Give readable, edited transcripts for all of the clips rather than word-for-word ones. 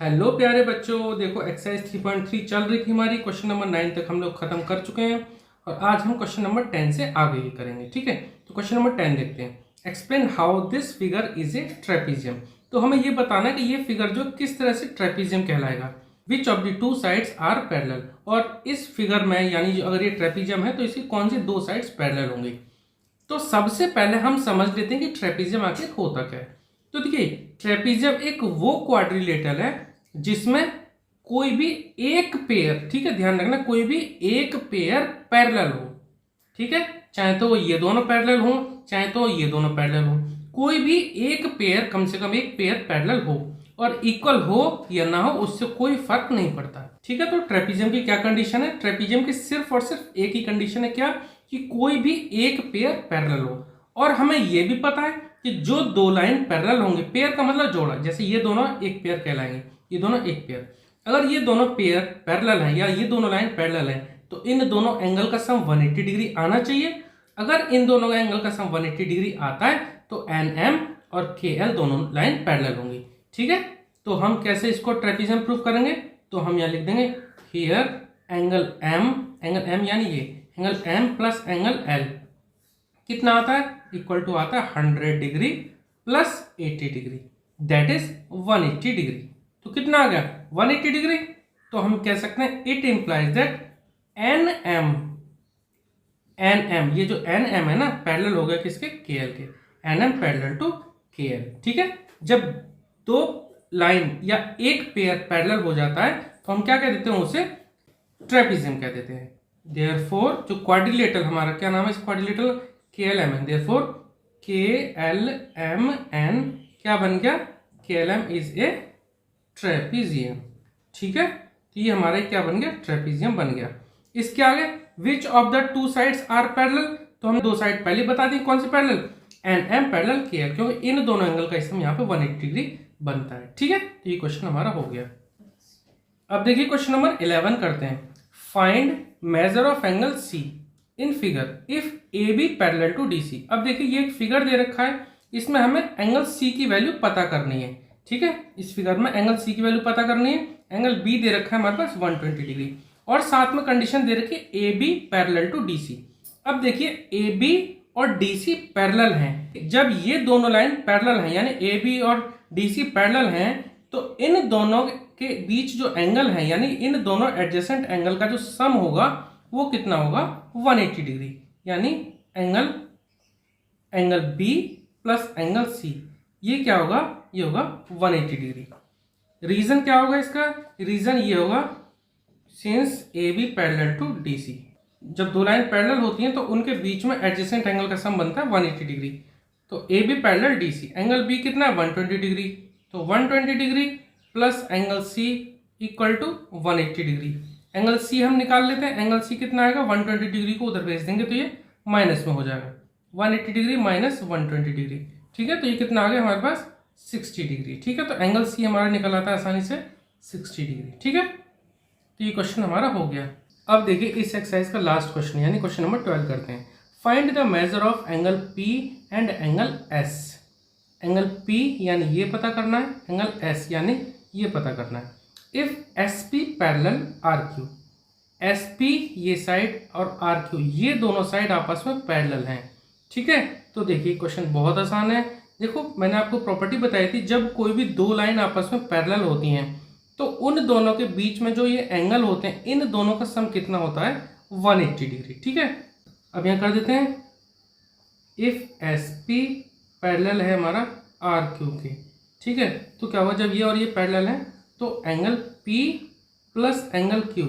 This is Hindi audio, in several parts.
हेलो प्यारे बच्चों, देखो एक्सरसाइज 3.3 चल रही थी हमारी। क्वेश्चन नंबर 9 तक हम लोग खत्म कर चुके हैं और आज हम क्वेश्चन नंबर 10 से आगे ही करेंगे। ठीक है, तो क्वेश्चन नंबर 10 देखते हैं। Explain how this figure is a trapezium. तो हमें ये बताना है कि ये फिगर जो किस तरह से ट्रेपीजियम कहलाएगा। Which of the two sides are parallel. और इस फिगर में यानी अगर ये ट्रेपीजियम है तो इसकी कौन सी दो साइड्स पैरेलल होंगी। तो सबसे पहले हम समझ लेते हैं कि ट्रेपीजियम आखिर होता क्या है। तो देखिए, ट्रेपीजियम एक वो क्वाड्रिलेटरल है जिसमें कोई भी एक पेयर, ठीक है ध्यान रखना, कोई भी एक पेयर पैरेलल हो। ठीक है, चाहे तो ये दोनों पैरेलल हो चाहे तो ये दोनों पैरेलल हो, कोई भी एक पेयर, कम से कम एक पेयर पैरेलल हो और इक्वल हो या ना हो उससे कोई फर्क नहीं पड़ता। ठीक है, तो ट्रेपीजियम की क्या कंडीशन है। ट्रेपीजियम की सिर्फ और सिर्फ एक ही कंडीशन है, क्या, कि कोई भी एक पेयर पैरेलल हो। और हमें यह भी पता है कि जो दो लाइन पैरेलल होंगे, पेयर का मतलब जोड़ा, जैसे ये दोनों एक पेयर कहलाएंगे, ये दोनों एक पेयर, अगर ये दोनों पेयर पैरेलल हैं या ये दोनों लाइन पैरेलल हैं तो इन दोनों एंगल का सम 180 डिग्री आना चाहिए। अगर इन दोनों का एंगल का सम 180 डिग्री आता है तो NM और KL दोनों लाइन पैरेलल होंगी। ठीक है, तो हम कैसे इसको ट्रेपीजियम प्रूफ करेंगे, तो हम यहाँ लिख देंगे हियर एंगल M यानी ये angle M plus angle L कितना आता है, इक्वल टू आता है 100 degree plus 80 degree, that is 180 degree. तो कितना आ गया 180 डिग्री। तो हम कह सकते हैं इट इंप्लाइज दैट NM ये जो NM है ना पैरेलल हो गया किसके, KL के, NM पैरेलल टू KL। ठीक है, जब दो लाइन या एक पेयर पैरेलल हो जाता है तो हम क्या कह देते हैं, उसे ट्रेपीजियम कह देते हैं। देयरफॉर जो क्वाड्रिलेटरल हमारा क्या नाम है इस क्वाड्रिलेटरल, KLM है। देयरफॉर KLMN क्या बन गया, KLM इज ए ट्रेपीजियम। ठीक है, तो ये हमारा क्या बन गया, ट्रेपीजियम बन गया। इसके आगे which of the two sides are parallel, तो हमने दो साइड पहले बता दी कौन सी पैरेलल, NM पैरेलल KL, क्योंकि इन दोनों एंगल का इसमें यहाँ पे 180 डिग्री बनता है। ठीक है, तो ये क्वेश्चन हमारा हो गया। अब देखिए क्वेश्चन नंबर 11 करते हैं। Find measure of angle C in figure if AB parallel to DC। अब देखिए ये एक फिगर दे रखा है, इसमें हमें एंगल C की वैल्यू पता करनी है। ठीक है, इस फिगर में एंगल C की वैल्यू पता करनी है। एंगल B दे रखा है हमारे पास 120 डिग्री और साथ में कंडीशन दे रखी है AB पैरेलल टू DC। अब देखिए AB और DC पैरेलल हैं, जब ये दोनों लाइन पैरेलल हैं यानी AB और DC पैरेलल हैं तो इन दोनों के बीच जो एंगल है यानी इन दोनों एडजेसेंट एंगल का जो सम होगा वो कितना होगा 180 डिग्री, यानी angle B plus angle C ये क्या होगा, ये होगा 180 डिग्री। रीजन क्या होगा इसका, रीजन ये होगा since AB parallel to DC, जब दो लाइन पैरेलल होती हैं तो उनके बीच में एडजेसेंट एंगल का सम बनता है 180 डिग्री। तो AB parallel DC, angle B कितना है 120 डिग्री, तो 120 degree plus angle C equal to 180 degree. Angle C हम निकाल लेते हैं, एंगल C कितना आएगा 120 डिग्री को उधर भेज देंगे तो ये माइनस में हो जाएगा, 180 डिग्री माइनस 120 डिग्री। ठीक है, तो ये कितना आ गया हमारे पास 60 डिग्री। ठीक है, तो एंगल C हमारा निकल आता है आसानी से 60 डिग्री। ठीक है, तो ये क्वेश्चन हमारा हो गया। अब देखिए इस एक्सरसाइज का लास्ट क्वेश्चन यानी क्वेश्चन नंबर 12 करते हैं। Find the major of angle P and angle S। Angle P यानी ये पता करना है, एंगल S यानी ये पता करना है। If SP parallel RQ, SP ये साइड और RQ ये दोनों साइड आपस में पैरेलल हैं। ठीक है, तो देखिए क्वेश्चन बहुत आसान है। देखो मैंने आपको प्रॉपर्टी बताई थी, जब कोई भी दो लाइन आपस में पैरेलल होती हैं तो उन दोनों के बीच में जो ये एंगल होते हैं इन दोनों का सम कितना होता है 180 डिग्री। ठीक है, अब यहाँ कर देते हैं इफ SP पैरेलल है हमारा RQ के। ठीक है, तो क्या हुआ जब ये और ये पैरेलल है तो angle P plus angle Q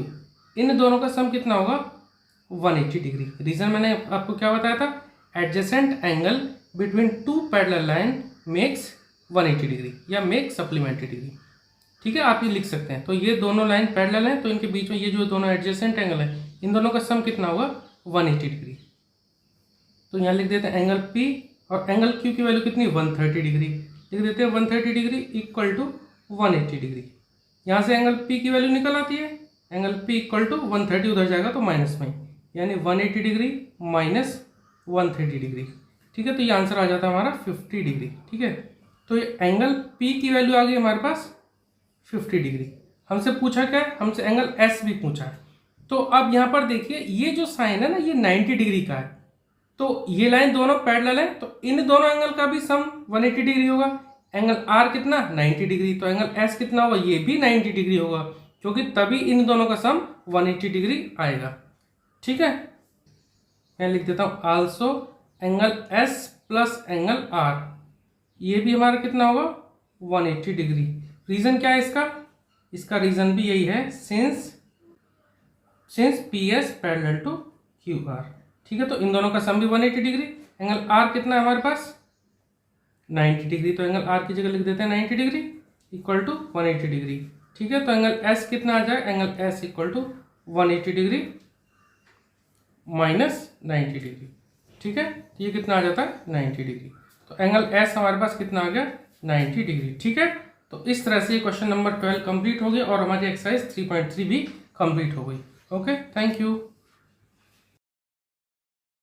इन दोनों का सम कितना होगा 180 डिग्री। रीजन मैंने आपको क्या बताया था, adjacent angle between two parallel line makes 180 degree या मेक सप्लीमेंट्री डिग्री। ठीक है, आप ये लिख सकते हैं। तो ये दोनों लाइन पैरेलल हैं तो इनके बीच में ये जो दोनों एडजेसेंट एंगल है इन दोनों का सम कितना होगा 180 डिग्री। तो यहाँ लिख देते हैं एंगल P और एंगल Q की वैल्यू कितनी 130 डिग्री, लिख देते हैं 130 डिग्री इक्वल टू 180 डिग्री। यहाँ से एंगल P की वैल्यू निकल आती है, एंगल P इक्वल टू 130 उधर जाएगा तो माइनस में, यानी 180 डिग्री माइनस 130 डिग्री। ठीक है, तो ये आंसर आ जाता है हमारा 50 डिग्री। ठीक है, तो ये एंगल P की वैल्यू आ गई हमारे पास 50 डिग्री। हमसे पूछा क्या है, हमसे एंगल एस भी पूछा है। तो अब यहाँ पर देखिए ये जो साइन है ना ये 90 डिग्री का है, तो ये लाइन दोनों पैरेलल है, तो इन दोनों एंगल का भी सम 180 डिग्री होगा। एंगल आर कितना 90 डिग्री, तो एंगल एस कितना होगा, ये भी 90 डिग्री होगा, क्योंकि तभी इन दोनों का सम 180 डिग्री आएगा। ठीक है, मैं लिख देता हूं also angle S plus angle R, ये भी हमारा कितना होगा 180 डिग्री। रीजन क्या है इसका, इसका रीजन भी यही है, since P S parallel to Q R. ठीक है, तो इन दोनों का सम भी 180 डिग्री। एंगल आर कितना है हमारे पास 90 डिग्री, तो एंगल आर की जगह लिख देते हैं 90 डिग्री इक्वल टू 180 डिग्री। ठीक है, तो एंगल एस कितना आ जाए, angle S equal to 180 degree minus 90 degree. ठीक है, ये कितना आ जाता है 90 डिग्री। तो एंगल एस हमारे पास कितना आ गया 90 डिग्री। ठीक है, तो इस तरह से क्वेश्चन नंबर 12 कंप्लीट हो गया और हमारी एक्सरसाइज 3.3 भी कंप्लीट हो गई। Okay, thank you.